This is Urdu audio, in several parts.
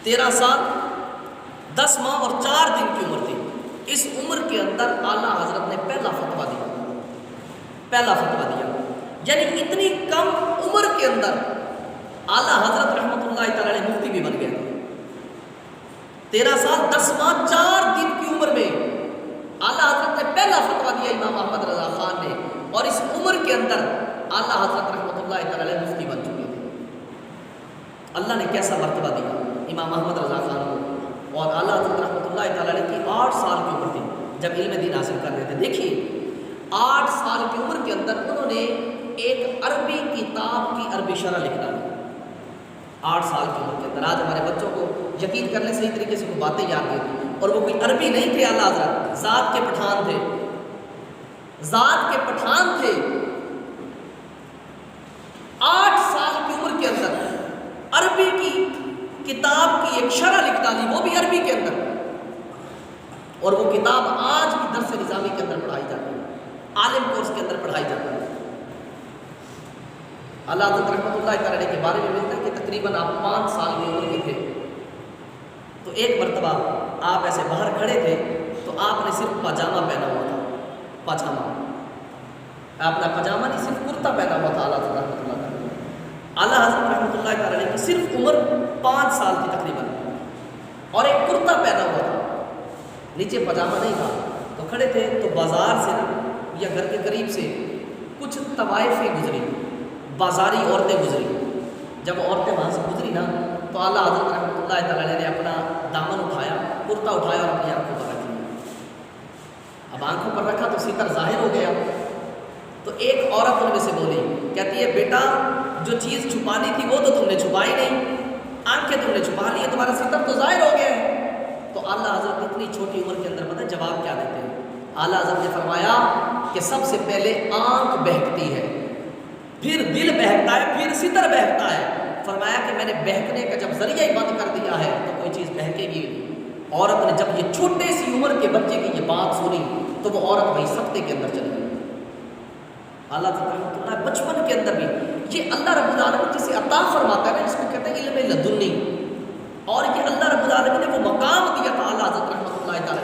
13 سال 10 ماہ اور 4 دن کی عمر تھی۔ اس عمر کے اندر اعلیٰ حضرت نے پہلا فتویٰ دیا، یعنی اتنی کم عمر کے اندر اعلیٰ حضرت رحمۃ اللہ تعالی علیہ مفتی بھی بن گئے تھے۔ 13 سال 10 ماہ 4 دن کی عمر میں اعلیٰ حضرت نے پہلا فتویٰ دیا امام احمد رضا خان نے، اور اس عمر کے اندر اعلیٰ حضرت رحمۃ اللہ تعالی علیہ مفتی بن چکے تھے۔ اللہ نے کیسا مرتبہ دیا امام احمد رضا خان کو، اور اعلیٰ حضرت رحمۃ اللہ تعالی علیہ کی 8 سال کی عمر تھی جب علم دین حاصل کر رہے تھے۔ دیکھیے 8 سال کی عمر کے اندر انہوں نے ایک عربی کتاب کی عربی شرح لکھ ڈالی۔ 8 سال کی عمر کے اندر آج ہمارے بچوں کو یقین کر لیں صحیح طریقے سے وہ باتیں یاد نہیں، اور وہ کوئی عربی نہیں تھے، اعلیٰ حضرت ذات کے پٹھان تھے، ذات کے پٹھان تھے۔ 8 سال کی عمر کے اندر عربی کی کتاب کی ایک شرح لکھ ڈالی، وہ بھی عربی کے اندر، اور وہ کتاب آج بھی درس نظامی کے اندر پڑھائی جاتی ہے، عالم کورس کے اندر پڑھائی جاتی ہے۔ اعلیٰ حضرت رحمۃ اللہ تعالی کے بارے میں ملتا ہے کہ تقریباً آپ 5 سال کی عمر کے تھے، تو ایک مرتبہ آپ ایسے باہر کھڑے تھے تو آپ نے صرف پاجامہ پہنا ہوا تھا، پاجامہ، آپ نے پاجامہ نہیں صرف کرتا پہنا ہوا تھا اعلیٰ حضرت رحمۃ اللہ تعالی۔ اعلیٰ حضرت رحمۃ اللہ تعالی کی صرف عمر 5 سال کی تقریباً، اور ایک کرتا پہنا ہوا تھا، نیچے پاجامہ نہیں تھا، تو کھڑے تھے تو بازار سے یا گھر کے قریب سے کچھ طوائفیں گزری، بازاری عورتیں گزری۔ جب عورتیں وہاں سے گزری نا تو اعلیٰ حضرت رحمۃ اللہ تعالی نے اپنا دامن اٹھایا، کرتا اٹھایا اور اپنی آنکھوں پر رکھ لیا۔ اب آنکھوں پر رکھا تو ستر ظاہر ہو گیا، تو ایک عورت ان میں سے بولی، کہتی ہے بیٹا جو چیز چھپانی تھی وہ تو تم نے چھپائی نہیں، آنکھیں تم نے چھپا لی ہے، تمہارا ستر تو ظاہر ہو گیا ہے۔ تو اعلیٰ حضرت اتنی چھوٹی عمر کے اندر پتہ جواب کیا دیتے ہیں؟ اعلیٰ حضرت نے فرمایا کہ سب سے پہلے آنکھ بہکتی ہے، پھر دل بہکتا ہے، پھر ستر بہکتا ہے۔ فرمایا کہ میں نے بہکنے کا جب ذریعہ ہی بند کر دیا ہے تو کوئی چیز بہکے گی نہیں۔ عورت نے جب یہ چھوٹے سی عمر کے بچے کی یہ بات سنی تو وہ عورت وہی سکتے کے اندر چلی گئی۔ اعلیٰ رحمۃ اللہ بچپن کے اندر بھی یہ اللہ رب العالمین جسے عطا فرماتا ہے نا، جس کو کہتے ہیں علم لدنی، اور یہ اللہ رب العالمین نے وہ مقام دیا تھا اعلیٰ حضرت رحمۃ اللہ تعالی۔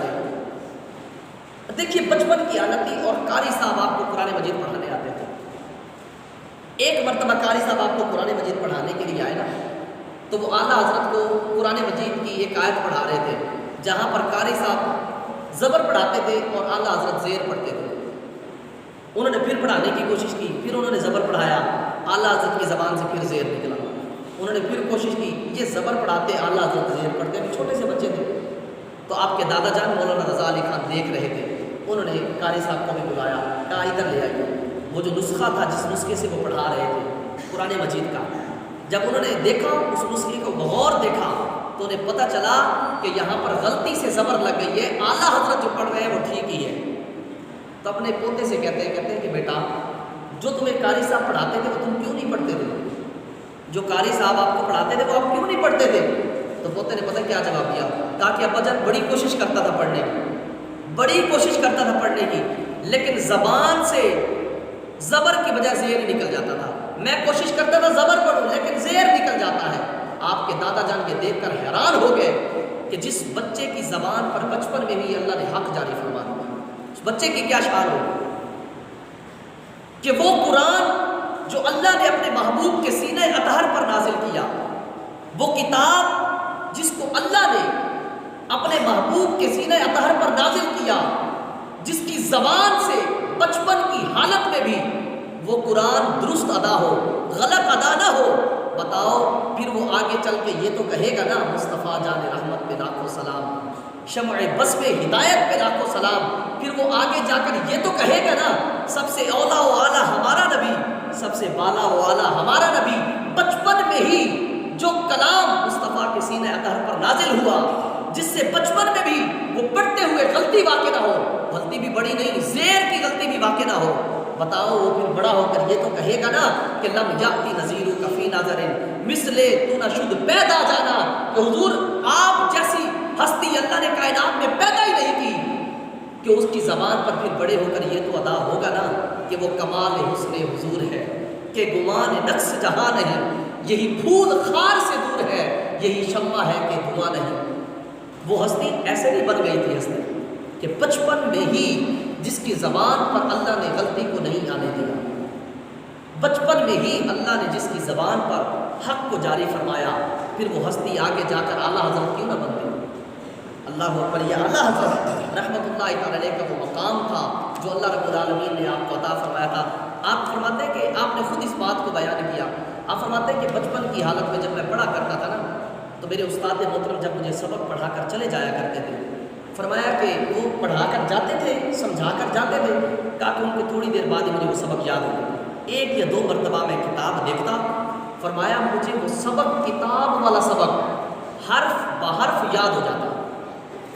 دیکھیے بچپن کی حالت تھی، اور قاری صاحب آپ کو قرآن مجید پڑھانے آتے تھے۔ ایک مرتبہ قاری صاحب آپ کو قرآن مجید پڑھانے کے لیے آئے نا، تو وہ اعلیٰ حضرت کو قرآن مجید کی ایک آیت پڑھا رہے تھے، جہاں پر قاری صاحب زبر پڑھاتے تھے اور اعلیٰ حضرت زیر پڑھتے تھے۔ انہوں نے پھر پڑھانے کی کوشش کی، پھر انہوں نے زبر پڑھایا، اعلیٰ حضرت کی زبان سے پھر زیر نکلا۔ انہوں نے پھر کوشش کی، یہ زبر پڑھاتے اعلیٰ حضرت زیر پڑھتے، چھوٹے سے بچے تھے۔ تو آپ کے دادا جان مولانا رضا علی خان دیکھ رہے تھے، انہوں نے قاری صاحب کو بھی بلایا، کہا ادھر لے آئیے۔ وہ جو نسخہ تھا جس نسخے سے وہ پڑھا رہے تھے قرآن مجید کا، جب انہوں نے دیکھا اس نسخے کو بغور دیکھا تو انہیں پتہ چلا کہ یہاں پر غلطی سے زبر لگ گئی ہے، اعلیٰ حضرت جو پڑھ رہے ہیں وہ ٹھیک ہی ہے۔ تو اپنے پوتے سے کہتے ہیں کہ بیٹا جو تمہیں قاری صاحب پڑھاتے تھے وہ تم کیوں نہیں پڑھتے تھے؟ جو قاری صاحب آپ کو پڑھاتے تھے وہ آپ کیوں نہیں پڑھتے تھے؟ تو پوتے نے پتہ کیا جواب دیا؟ کہا کہ ابا جان بڑی کوشش کرتا تھا پڑھنے کی، بڑی کوشش کرتا تھا پڑھنے کی، لیکن زبان سے زبر کی وجہ زیر نکل جاتا تھا۔ میں کوشش کرتا تھا زبر پڑھوں لیکن زیر نکل جاتا ہے۔ آپ کے دادا جان یہ دیکھ کر حیران ہو گئے کہ جس بچے کی زبان پر بچپن میں بھی اللہ نے حق جاری فرما دیا، اس بچے کی کیا شان ہو کہ وہ قرآن جو اللہ نے اپنے محبوب کے سینہ اطہر پر نازل کیا، وہ کتاب جس کو اللہ نے اپنے محبوب کے سینہ اطہر پر نازل کیا، جس کی زبان سے بچپن کی حالت میں بھی وہ قرآن درست ادا ہو، غلط ادا نہ ہو، بتاؤ پھر وہ آگے چل کے یہ تو کہے گا نا مصطفیٰ جان رحمت پہ لاکھوں سلام، شمع بس پہ ہدایت پہ لاکھوں سلام، پھر وہ آگے جا کر یہ تو کہے گا نا سب سے اولا و اعلیٰ ہمارا نبی، سب سے بالا و اعلیٰ ہمارا نبی۔ بچپن میں ہی جو کلام مصطفیٰ کے سینہ اطہر پر نازل ہوا، جس سے بچپن میں بھی وہ پڑھتے ہوئے غلطی واقع نہ ہو، غلطی بھی بڑی نہیں زیر کی غلطی بھی واقع نہ ہو، بتاؤ وہ پھر بڑا ہو کر یہ تو کہے گا نا کہ لم یاتی نذیر کفی ناظر مثل تو نہ شد پیدا جانا، کہ حضور آپ جیسی ہستی اللہ نے کائنات میں پیدا ہی نہیں کی، کہ اس کی زبان پر پھر بڑے ہو کر یہ تو ادا ہوگا نا کہ وہ کمال حسن حضور ہے، کہ گمان نقص جہاں نہیں، یہی پھول خار سے دور ہے، یہی شمع ہے کہ دھواں نہیں۔ وہ ہستی ایسے نہیں بن گئی تھی ہستی کہ بچپن میں ہی جس کی زبان پر اللہ نے غلطی کو نہیں آنے دیا، بچپن میں ہی اللہ نے جس کی زبان پر حق کو جاری فرمایا، پھر وہ ہستی آگے جا کر اعلیٰ حضرت کیوں نہ بن گئی؟ اللہ اکبر! یہ اعلیٰ حضرت رحمۃ اللہ تعالی علیہ کا وہ مقام تھا جو اللہ رب العالمین نے آپ کو عطا فرمایا تھا۔ آپ فرماتے ہیں کہ آپ نے خود اس بات کو بیان کیا، آپ فرماتے ہیں کہ بچپن کی حالت میں جب میں پڑھا کرتا تھا نا، تو میرے استاد محترم جب مجھے سبق پڑھا کر چلے جایا کرتے تھے، فرمایا کہ وہ پڑھا کر جاتے تھے، سمجھا کر جاتے تھے، کہا کہ ان کی تھوڑی دیر بعد ہی مجھے وہ سبق یاد ہو گیا۔ 1 یا 2 مرتبہ میں کتاب دیکھتا، فرمایا مجھے وہ سبق، کتاب والا سبق حرف بحرف یاد ہو جاتا۔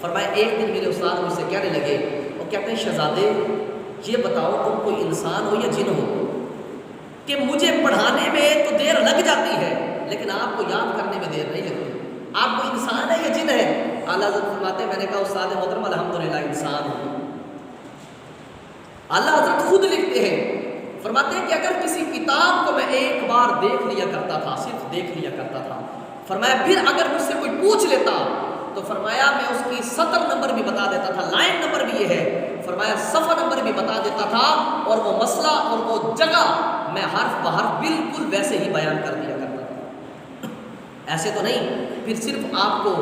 فرمایا ایک دن میرے استاد مجھ سے کہنے لگے، وہ کہتے ہیں شہزادے یہ بتاؤ تم کوئی انسان ہو یا جن ہو کہ مجھے پڑھانے میں تو دیر لگ جاتی ہے لیکن آپ کو یاد کرنے میں دیر نہیں لگتی، آپ کوئی انسان ہے یا جن ہے؟ اعلیٰ حضرت فرماتے ہیں میں نے کہا استاد محترم الحمدللہ انسان ہوں۔ اعلیٰ حضرت خود لکھتے ہیں، فرماتے ہیں کہ اگر کسی کتاب کو میں ایک بار دیکھ لیا کرتا تھا، صرف دیکھ لیا کرتا تھا، فرمایا پھر اگر مجھ سے کوئی پوچھ لیتا تو فرمایا میں اس کی سطر نمبر بھی بتا دیتا تھا، لائن نمبر بھی یہ ہے، فرمایا صفحہ نمبر بھی بتا دیتا تھا، اور وہ مسئلہ اور وہ جگہ میں حرف بحرف بالکل ویسے ہی بیان کر دیا کرتا تھا۔ ایسے تو نہیں پھر صرف آپ کو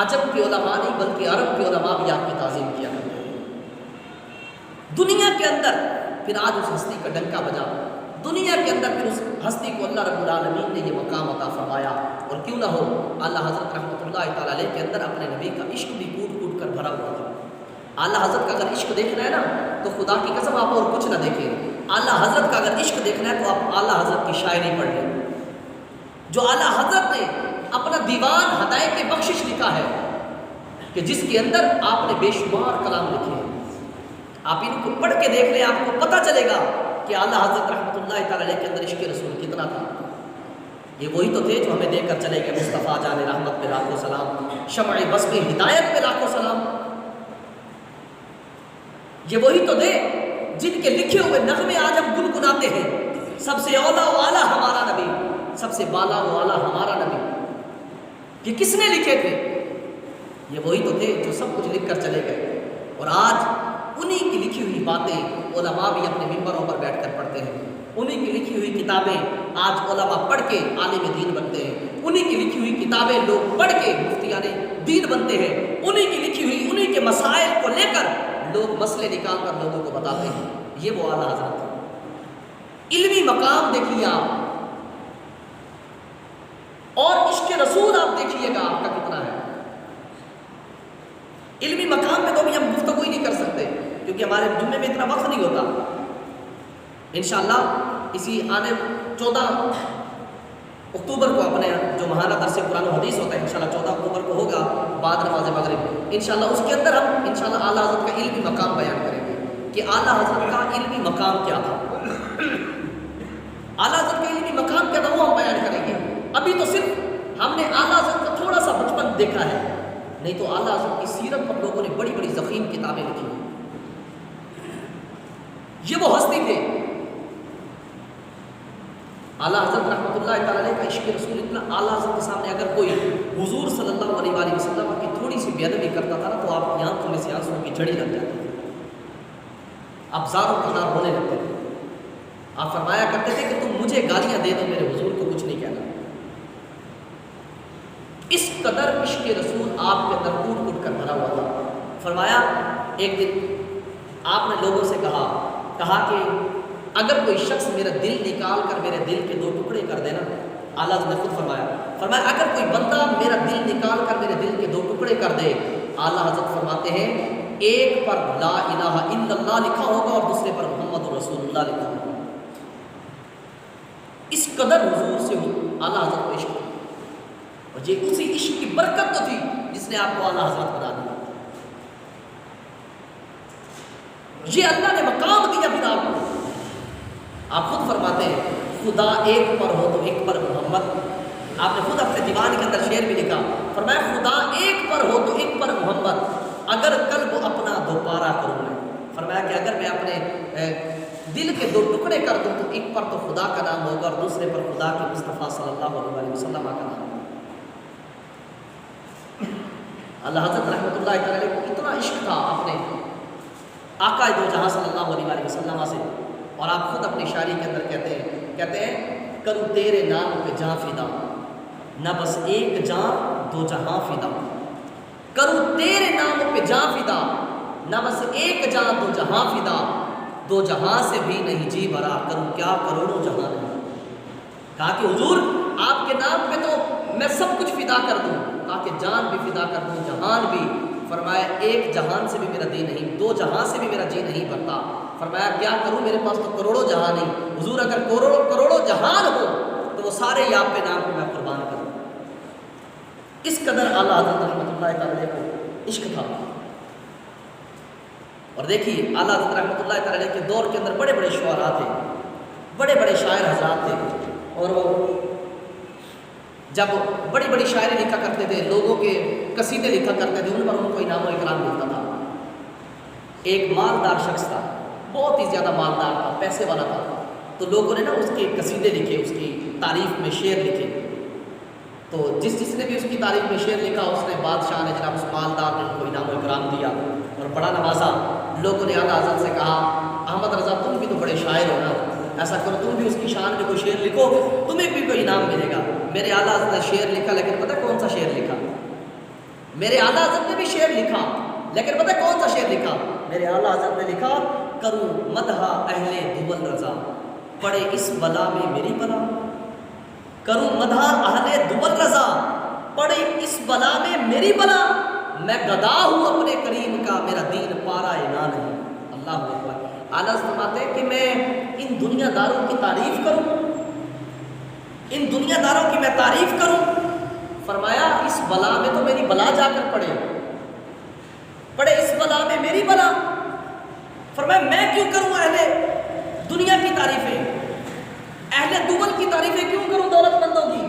عجم کے علماء نہیں بلکہ عرب کے علماء بھی آپ کی تعظیم کیا کرتے ہیں دنیا کے اندر۔ پھر آج اس ہستی کا ڈنکا بجا، دنیا کے اندر پھر اس ہستی کو اللہ رب العالمین نے یہ مقام عطا فرمایا، اور کیوں نہ ہو اعلیٰ حضرت رحمۃ اللہ تعالی علیہ کے اندر اپنے نبی کا عشق بھی کوٹ کوٹ کر بھرا ہوا تھا۔ اعلیٰ حضرت کا اگر عشق دیکھنا ہے نا تو خدا کی قسم آپ اور کچھ نہ دیکھیں، اعلیٰ حضرت کا اگر عشق دیکھنا ہے تو آپ اعلیٰ حضرت کی شاعری پڑھ لیں، جو اعلیٰ حضرت نے اپنا دیوان ہدایت بخشش لکھا ہے کہ جس کے اندر آپ نے بے شمار کلام لکھے ہیں۔ آپ ان کو پڑھ کے دیکھ لیں، آپ کو پتہ چلے گا کہ اعلیٰ حضرت رحمۃ اللہ تعالی علیہ کے اندر عشق رسول کتنا تھا۔ یہ وہی تو تھے جو ہمیں دے کر چلے گئے، مصطفیٰ جان رحمت پہ لاکھوں سلام، شمع بس میں ہدایت پہ لاکھوں سلام۔ یہ وہی تو تھے جن کے لکھے ہوئے نغمے آج ہم گنگناتے ہیں، سب سے اولا و اعلیٰ ہمارا نبی، سب سے بالا و اعلیٰ ہمارا نبی۔ یہ کس نے لکھے تھے؟ یہ وہی تو تھے جو سب کچھ لکھ کر چلے گئے، اور آج انہی کی لکھی ہوئی باتیں علماء بھی اپنے ممبروں پر بیٹھ کر پڑھتے ہیں، انہی کی لکھی ہوئی کتابیں آج علماء پڑھ کے عالم دین بنتے ہیں، انہی کی لکھی ہوئی کتابیں لوگ پڑھ کے مفتیان دین بنتے ہیں، انہی کی لکھی ہوئی انہی کے مسائل کو لے کر لوگ مسئلے نکال کر لوگوں کو بتاتے ہیں۔ یہ وہ اعلیٰ حضرت ہے۔ علمی مقام دیکھیے آپ، اور عشق رسول آپ دیکھیے گا آپ کا کتنا ہے۔ علمی مقام پہ تو بھی ہم گفتگو ہی نہیں کر سکتے کیونکہ ہمارے جمعے میں اتنا وقت نہیں ہوتا۔ انشاءاللہ اسی آنے 14 اکتوبر کو اپنے جو ماہانہ درس قرآن و حدیث ہوتا ہے انشاءاللہ 14 اکتوبر کو ہوگا بعد نماز مغرب، انشاءاللہ اس کے اندر ہم انشاءاللہ اعلیٰ حضرت کا علمی مقام بیان کریں گے کہ اعلیٰ حضرت کا علمی مقام کیا تھا، اعلیٰ حضرت کا علمی مقام کیا تھا وہ ہم بیان کریں گے۔ ابھی تو صرف ہم نے اعلیٰ حضرت کا تھوڑا سا بچپن دیکھا ہے، نہیں تو اعلیٰ حضرت کی سیرت پر لوگوں نے بڑی بڑی ضخیم کتابیں لکھی ہیں۔ یہ وہ ہستی تھے۔ اعلیٰ حضرت رحمۃ اللہ تعالی علیہ کا عشق رسول اتنا، اعلیٰ حضرت کے سامنے اگر کوئی حضور صلی اللہ علیہ وآلہ وسلم کی تھوڑی سی بے ادبی کرتا تھا نا تو آپ کی آنکھوں میں سے آنسوں کی جھڑی لگ جاتی تھی، آپ زار و کنار ہونے لگتے تھے۔ آپ فرمایا کرتے تھے کہ تم مجھے گالیاں دے دو میرے حضور کو کچھ نہیں کہنا۔ اس قدر عشق رسول آپ کے اندر کوٹ کوٹ کر بھرا ہوا تھا۔ فرمایا ایک دن آپ نے لوگوں سے کہا کہ اگر کوئی شخص میرا دل نکال کر میرے دل کے 2 ٹکڑے کر دینا، اعلیٰ حضرت نے خود فرمایا اگر کوئی بندہ میرا دل نکال کر میرے دل کے 2 ٹکڑے کر دے، اعلیٰ حضرت فرماتے ہیں ایک پر لا الہ الا اللہ لکھا ہوگا اور دوسرے پر محمد رسول اللہ لکھا ہوگا۔ اس قدر حضور سے اعلیٰ حضرت کو عشق تھا، اور یہ اسی عشق کی برکت تو تھی جس نے آپ کو اعلیٰ حضرت بنا دیا۔ یہ اللہ نے مقام دیا پھر آپ کو۔ آپ خود فرماتے ہیں خدا ایک پر ہو تو ایک پر محمد۔ آپ نے خود اپنے دیوان کے اندر شعر بھی لکھا، فرمایا خدا ایک پر ہو تو ایک پر محمد، اگر قلب اپنا 2 پارا کروں میں۔ فرمایا کہ اگر میں اپنے دل کے 2 ٹکڑے کر دوں تو ایک پر تو خدا کا نام ہوگا اور دوسرے پر خدا کے مصطفیٰ صلی اللہ علیہ وسلم کا نام ہوگا۔ اللہ حضرت رحمۃ اللہ تعالی علیہ کو اتنا عشق تھا اپنے آقا دو جہاں صلی اللہ علیہ وسلم سے، اور آپ خود اپنی شاعری کے اندر کہتے ہیں کروں تیرے نام پہ جاں فدا، نہ بس ایک جاں دو جہاں فدا، کروں تیرے نام پہ جاں فدا، نہ بس ایک جاں دو جہاں فدا، دو جہاں سے بھی نہیں جی بھرا، کروں کیا کروڑوں جہاں نہیں۔ کہا کہ حضور آپ کے نام پہ تو میں سب کچھ فدا کر دوں، کہا کہ جان بھی فدا کر دوں، جہان بھی۔ فرمایا ایک جہان سے بھی میرا دل نہیں، دو جہاں سے بھی میرا جی نہیں بھرتا۔ فرمایا کیا کروں، میرے پاس تو کروڑوں جہاں نہیں۔ حضور اگر کروڑوں جہان ہو تو وہ سارے آپ کے نام پہ میں قربان کروں۔ اس قدر اعلیٰ حضرت رحمۃ اللہ تعالی کو عشق تھا۔ اور دیکھیے اعلیٰ حضرت رحمۃ اللہ تعالی کے دور کے اندر بڑے بڑے شعراء تھے، بڑے بڑے شاعر حضرات تھے، اور وہ جب بڑی بڑی شاعری لکھا کرتے تھے، لوگوں کے قصیدے لکھا کرتے تھے، ان پر ان کو انعام و اکرام ملتا تھا۔ ایک مالدار شخص تھا، بہت ہی زیادہ مالدار تھا، پیسے والا تھا، تو لوگوں نے نا اس کے قصیدے لکھے، اس کی تعریف میں شعر لکھے۔ تو جس نے بھی اس کی تعریف میں شعر لکھا، اس نے بادشاہ نے جناب اس مالدار نے ان کو انعام و اکرام دیا اور بڑا نوازا۔ لوگوں نے اعلیٰ حضرت سے کہا احمد رضا تم بھی تو بڑے شاعر ہو نا، ایسا کرو تم بھی اس کی شان میں کوئی شعر لکھو، تمہیں بھی کوئی انعام ملے گا۔ میرے اعلیٰ حضرت نے شعر لکھا، لیکن پتہ کون سا شعر لکھا؟ میرے اعلیٰ حضرت نے بھی شعر لکھا، لیکن پتہ کون سا شعر لکھا؟ میرے اعلیٰ حضرت نے لکھا کروں مدح اہل دول رضا، پڑے اس بلا میں میری بلا، کروں مدح اہل دول رضا، پڑے اس بلا میں میری بلا، میں گدا ہوں اپنے کریم کا، میرا دین پارا انا نہیں۔ اللہ اکبر۔ اعلیٰ فرماتے ہیں کہ میں ان دنیا داروں کی تعریف کروں، ان دنیا داروں کی میں تعریف کروں؟ فرمایا اس بلا میں تو میری بلا جا کر پڑے اس بلا میں میری بلا۔ فرمایا میں کیوں کروں اہل دنیا کی تعریفیں، اہل دول کی تعریفیں کیوں کروں دولت مندوں کی؟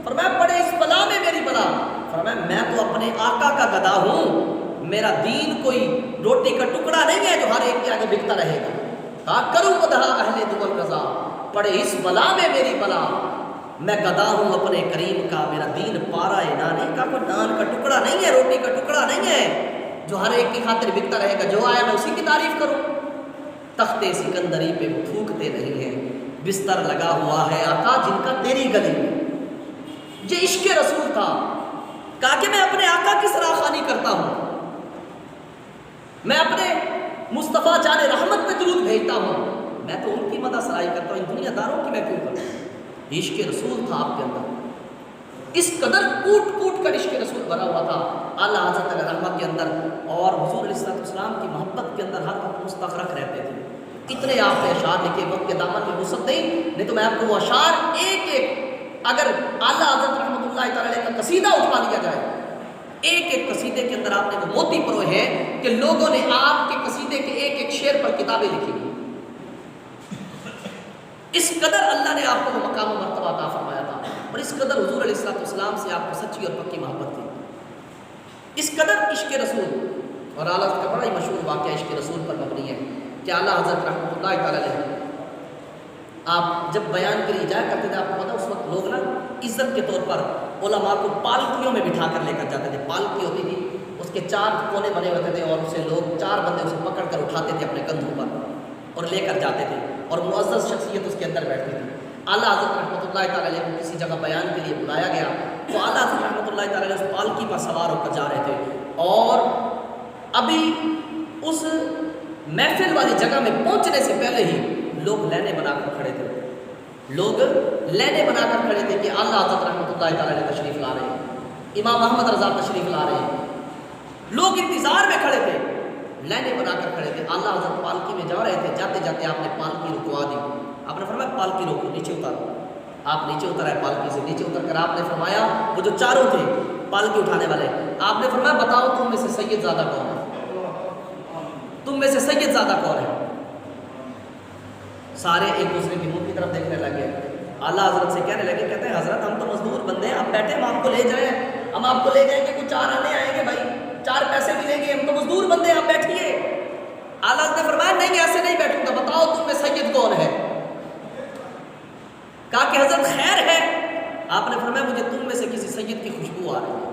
فرمایا پڑے اس بلا میں میری بلا۔ فرمایا میں تو اپنے آقا کا گدا ہوں، میرا دین کوئی روٹی کا ٹکڑا نہیں ہے جو ہر ایک کے آگے بکتا رہے گا۔ کہا کروں مدح اہل دول رضا، پڑے اس بلا میں میری بلا، میں گدا ہوں اپنے کریم کا، میرا دین پارا انا نہیں۔ کہا کوئی نان کا ٹکڑا نہیں ہے، روٹی کا ٹکڑا نہیں ہے جو ہر ایک کی خاطر بکتا رہے گا، جو آیا میں اسی کی تعریف کروں۔ تختے سکندری پہ تھوکتے نہیں ہیں، بستر لگا ہوا ہے آقا جن کا تیری گلی میں۔ یہ عشق رسول تھا۔ کہا کہ میں اپنے آقا کی سراخانی کرتا ہوں، میں اپنے مصطفیٰ جان رحمت پہ درود بھیجتا ہوں، میں تو ان کی مدح سرائی کرتا ہوں، ان دنیا داروں کی میں کیوں کروں؟ عشق رسول تھا آپ کے اندر، اس قدر کوٹ کوٹ کر عشق رسول بھرا ہوا تھا اعلیٰ حضرت علیہ رحمت کے اندر، اور حضور علیہ السلام کی محبت کے اندر ہر وقت مستغرق رہتے تھے۔ اتنے آپ نے اشعار لکھے، وقت کے دامن میں وسعت نہیں تو میں آپ کو وہ اشعار ایک ایک، اگر اعلیٰ حضرت رحمۃ اللہ تعالی کا قصیدہ اٹھا لیا جائے، ایک ایک قصیدے کے اندر آپ نے وہ موتی پروئے ہیں کہ لوگوں نے آپ کے قصیدے کے ایک ایک شعر پر کتابیں لکھی۔ اس قدر اللہ نے آپ کو وہ مقام و مرتبہ عطا فرمایا تھا، اور اس قدر حضور علیہ السلام سے آپ کو سچی اور پکی محبت تھی، اس قدر عشق رسول۔ اور اعلیٰ کا بڑا ہی مشہور واقعہ عشق رسول پر مبنی ہے کہ اعلیٰ حضرت رحمۃ اللہ تعالی علیہ آپ جب بیان کے لیے جایا کرتے تھے، آپ کو پتا اس وقت لوگ نا عزت کے طور پر علماء کو پالکیوں میں بٹھا کر لے کر جاتے تھے۔ پالکی ہوتی تھی، اس کے 4 کونے بنے ہوتے تھے، اور اسے لوگ 4 بندے اسے پکڑ کر اٹھاتے تھے اپنے کندھوں پر اور لے کر جاتے تھے، اور معزز شخصیت اس کے اندر بیٹھتی تھی۔ اعلیٰ حضرت رحمۃ اللہ تعالی علیہ کو کسی جگہ بیان کے لیے بلایا گیا، تو اعلیٰ حضرت رحمۃ اللہ تعالی علیہ اس پالکی پر سوار ہو کر جا رہے تھے، اور ابھی اس محفل والی جگہ میں پہنچنے سے پہلے ہی لوگ لینے بنا کر کھڑے تھے، لوگ لینے بنا کر کھڑے تھے کہ اعلیٰ حضرت رحمۃ اللہ تعالی علیہ تشریف لا رہے ہیں، امام احمد رضا تشریف لا رہے ہیں۔ لوگ انتظار میں کھڑے تھے، لینے بنا کر کھڑے تھے۔ اعلیٰ حضرت پالکی میں جا رہے تھے، جاتے جاتے آپ نے پالکی رکوا دی، آپ نے فرمایا پالکی روکو، نیچے اتارو۔ آپ نیچے اتر آئے، پالکی سے نیچے اتر کر آپ نے فرمایا، وہ جو 4 تھے پالکی اٹھانے والے، آپ نے فرمایا بتاؤ تم میں سے سید زادہ کون ہے، تم میں سے سید زادہ کون ہے؟ سارے ایک دوسرے کے منہ کی طرف دیکھنے لگے۔ اعلیٰ حضرت سے کہنے لگے، کہتے ہیں حضرت ہم تو مزدور بندے ہیں، آپ بیٹھے ہم آپ کو لے جائیں، ہم آپ کو لے جائیں گے، کچھ 4 آنے آئیں گے بھائی، 4 پیسے ملیں گے، ہم تو مزدور بندے ہیں، آپ بیٹھیے۔ اعلیٰ حضرت نے فرمایا نہیں ایسے نہیں بیٹھوں گا، بتاؤ تم میں سید کون ہے؟ کہا کہ حضرت خیر ہے۔ آپ نے فرمایا مجھے تم میں سے کسی سید کی خوشبو آ رہی ہے۔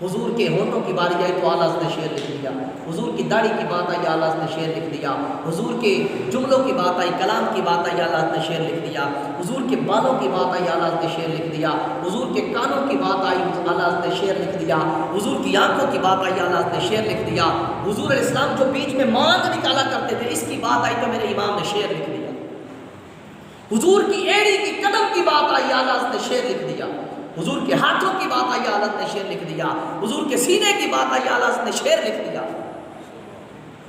حضور کے ہونٹوں کی باری آئی تو اعلیٰ حضرت نے شعر لکھ دیا، حضور کی داڑھی کی بات آئی اعلیٰ حضرت نے شعر لکھ دیا، حضور کے جملوں کی بات آئی، کلام کی بات آئی اعلیٰ حضرت نے شعر لکھ دیا، حضور کے بالوں کی بات آئی اعلیٰ حضرت نے شعر لکھ دیا، حضور کے کانوں کی بات آئی اعلیٰ حضرت نے شعر لکھ دیا، حضور کی آنکھوں کی بات آئی اعلیٰ حضرت نے شعر لکھ دیا، حضور علیہ السلام جو بیچ میں مانگ نکالا کرتے تھے اس کی بات آئی تو میرے امام نے شعر لکھ دیا، حضور کی ایڑی کی قدم کی بات آئی اعلیٰ حضرت نے شعر لکھ دیا، حضور کے ہاتھوں کی بات آئی اعلیٰ حضرت نے شعر لکھ دیا، حضور کے سینے کی بات آئی اعلیٰ حضرت نے شعر لکھ دیا۔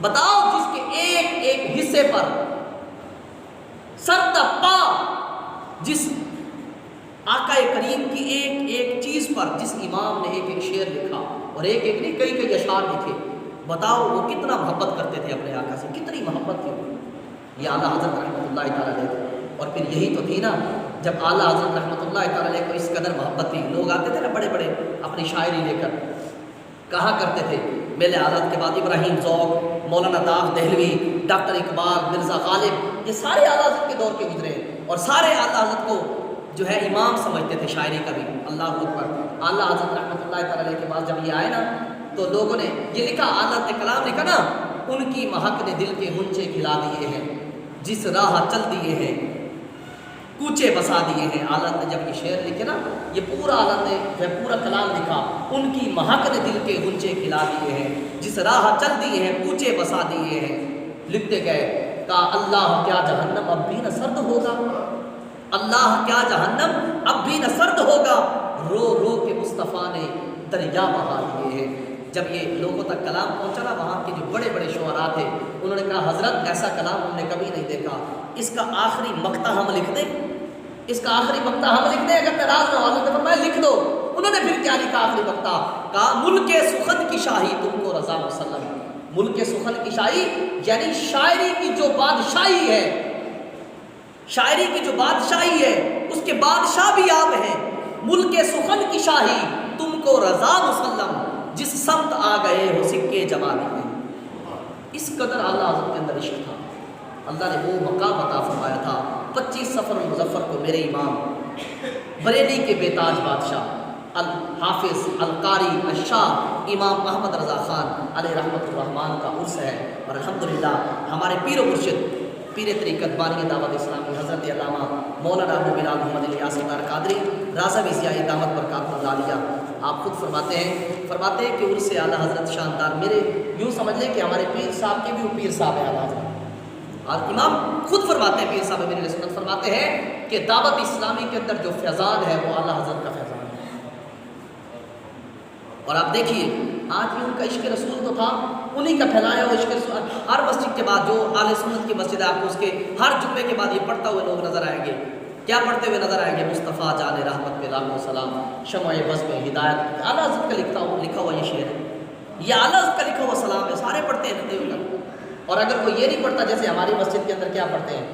بتاؤ جس کے ایک ایک حصے پر سر تا پا، جس آقا کریم کی ایک ایک چیز پر جس امام نے ایک ایک شعر لکھا اور ایک ایک نہیں کئی کئی اشعار لکھے، بتاؤ وہ کتنا محبت کرتے تھے اپنے آقا سے، کتنی محبت تھی یہ اعلیٰ حضرت رحمۃ اللہ تعالیٰ علیہ۔ اور پھر یہی تو تھی نا جب اعلیٰ حضرت رحمۃ اللہ تعالیٰ علیہ کو اس قدر محبت تھی، لوگ آتے تھے نا بڑے بڑے اپنی شاعری لے کر، کہا کرتے تھے میلے حضرت کے بعد ابراہیم ذوق، مولانا داغ دہلوی، ڈاکٹر اقبال، مرزا غالب، یہ سارے اعلیٰ حضرت کے دور کے گزرے اور سارے اعلیٰ حضرت کو جو ہے امام سمجھتے تھے شاعری کا بھی۔ اللہ اکبر۔ اعلیٰ حضرت رحمۃ اللہ تعالیٰ علیہ کے بعد جب یہ آئے نا تو لوگوں نے یہ لکھا، اعلیٰ حضرت نے کلام لکھا نا، ان کی مہک نے دل کے غنچے کھلا دیے ہیں، جس راہ چل دیے ہیں کوچے بسا دیے ہیں۔ اعلیٰ نے جب یہ شعر لکھے نا، یہ پورا اعلیٰ نے جو پورا کلام لکھا، ان کی مہک نے دل کے غنچے کھلا دیے ہیں، جس راہ چل دیے ہیں کوچے بسا دیے ہیں۔ لکھتے گئے کہا اللہ کیا جہنم اب بھی نہ سرد ہوگا، اللہ کیا جہنم اب بھی نہ سرد ہوگا، رو رو کے مصطفیٰ نے دریا بہا دیے ہیں۔ جب یہ لوگوں تک کلام پہنچا نا، وہاں کے جو بڑے بڑے شعراء تھے انہوں نے کہا حضرت ایسا کلام ہم نے کبھی نہیں دیکھا، اس کا آخری مقطع ہم لکھ دیں، اس کا آخری مقطع ہم لکھ دیں، اگر ناراض نہ ہو حضرت نے فرمایا لکھ دو۔ انہوں نے پھر کیا لکھا آخری مقطع؟ کہا ملک سخن کی شاہی تم کو رضا مسلم۔ ملک سخن کی شاہی یعنی شاعری کی جو بادشاہی ہے، شاعری کی جو بادشاہی ہے اس کے بادشاہ بھی آپ ہیں۔ ملک سخن کی شاہی تم کو رضا مسلم، جس سمت آ گئے ہو سکے جما دیے۔ اس قدر اعلیٰ حضرت کے اندر عشق تھا، اللہ نے وہ مقام عطا فرمایا تھا۔ 25 صفر المظفر کو میرے امام بریلی کے بے تاج بادشاہ الحافظ القاری الشاہ امام احمد رضا خان علیہ رحمۃ الرحمن کا عرس ہے، اور الحمدللہ ہمارے پیر و مرشد پیر طریقت بانی دعوت اسلامی حضرت علامہ مولانا ابو بلال محمد الیاس ستار قادری راضوی ضیاء دامت برکاتہ العالیہ آپ خود فرماتے ہیں کہ عرس اعلیٰ حضرت شاندار، میرے یوں سمجھ لیں کہ ہمارے پیر صاحب کے بھی وہ پیر صاحب ہیں اعلیٰ حضرت، اور امام خود فرماتے ہیں، پیر صاحب میرے سنت فرماتے ہیں کہ دعوت اسلامی کے اندر جو فیضان ہے وہ اعلیٰ حضرت کا فیضان ہے۔ اور آپ دیکھیے آج بھی ان کا عشق رسول تو تھا، انہی کا پھیلایا ہوا عشق رسول ہر مسجد کے بعد، جو اہل سنت کی مسجد ہے آپ کو اس کے ہر جمعے کے بعد یہ پڑھتا ہوئے لوگ نظر آئیں گے۔ کیا پڑھتے ہوئے نظر آئیں گے؟ مصطفیٰ جان رحمت پہ لاکھوں سلام، شمع بز میں ہدایت۔ اعلیٰ حضرت کا لکھا ہوا یہ شعر ہے، یہ اعلیٰ حضرت کا لکھا ہوا سلام ہے، سارے پڑھتے ہیں ندے ہوئے۔ اور اگر کوئی یہ نہیں پڑھتا، جیسے ہماری مسجد کے اندر کیا پڑھتے ہیں،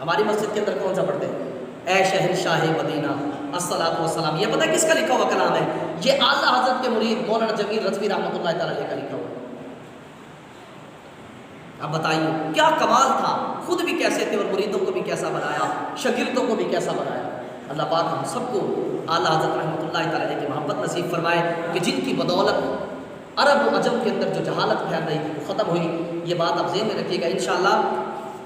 ہماری مسجد کے اندر کون سا پڑھتے ہیں؟ اے شہر شاہ مدینہ الصلاۃ والسلام۔ یہ پتہ کس کا لکھا ہوا کلام ہے؟ یہ اعلیٰ حضرت کے مرید مولانا جمیل رضوی رحمۃ اللہ تعالیٰ علیہ کا لکھا ہوا۔ اب بتائیے کیا کمال تھا، خود بھی کیسے تھے اور مریدوں کو بھی کیسا بنایا، شاگردوں کو بھی کیسا بنایا۔ اللہ پاک ہم سب کو اعلیٰ حضرت رحمۃ اللہ تعالیٰ علیہ کی محبت نصیب فرمائے کہ جن کی بدولت عرب و عجم کے اندر جو جہالت پھیل رہی تھی وہ ختم ہوئی۔ یہ بات آپ ذہن میں رکھیے گا، انشاءاللہ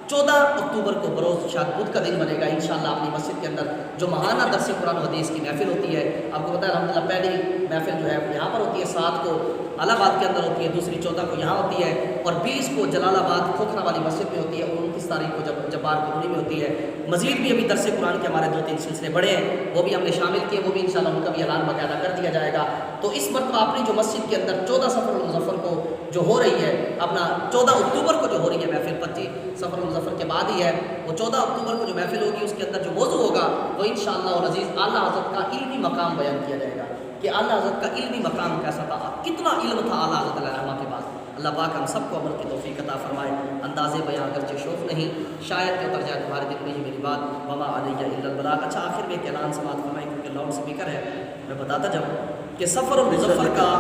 14 اکتوبر کو بروز شاید بدھ کا دن بنے گا انشاءاللہ اپنی مسجد کے اندر جو ماہانہ درس قرآن و حدیث کی محفل ہوتی ہے، آپ کو پتہ ہے الحمدللہ پہلی محفل جو ہے یہاں پر ہوتی ہے، 7 کو الہ آباد کے اندر ہوتی ہے، دوسری 14 کو یہاں ہوتی ہے، اور 20 کو جلال آباد کھوکھرا والی مسجد میں ہوتی ہے، اور 29 تاریخ کو جبار کالونی میں ہوتی ہے۔ مزید بھی ابھی درس قرآن کے ہمارے 2-3 سلسلے بڑے ہیں، وہ بھی ہم نے شامل کیے، وہ بھی انشاءاللہ ان کا بھی اعلان باقاعدہ کر دیا جائے گا۔ تو اس مرتبہ اپنی جو مسجد کے اندر 14 صفر المظفر کو جو ہو رہی ہے، اپنا 14 اکتوبر کو جو ہو رہی ہے محفل، 25 صفر المظفر کے بعد ہی ہے، وہ 14 اکتوبر کو جو محفل ہوگی اس کے اندر جو موضوع ہوگا وہ انشاءاللہ اور عزیز اعلیٰ حضرت کا علمی مقام بیان کیا جائے گا کہ اعلیٰ حضرت کا علمی مقام کیسا تھا، کتنا علم تھا اعلیٰ حضرت علیہ الرحمہ کے پاس۔ اللہ پاک ہم سب کو عمل کی توفیق عطا فرمائے۔ انداز بیان اگرچہ شوق نہیں، شاید کہ اتر جائے تمہارے دل میں یہ میری بات، وما علیہ الا البلاغ۔ اچھا آخر میں ایک اعلان سماعت فرمائیں کیونکہ لاؤڈ اسپیکر ہے، میں بتاتا جاؤں کہ صفر المظفر کا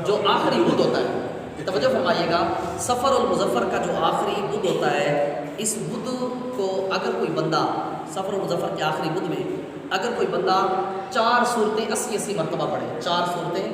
جو آخری بدھ ہوتا ہے، توجہ فرمائیے گا، صفر المظفر کا جو آخری بدھ ہوتا ہے، اس بدھ کو اگر کوئی بندہ صفر المظفر کے آخری بدھ میں اگر کوئی بندہ 4 سورتیں 80 مرتبہ پڑھے، 4 سورتیں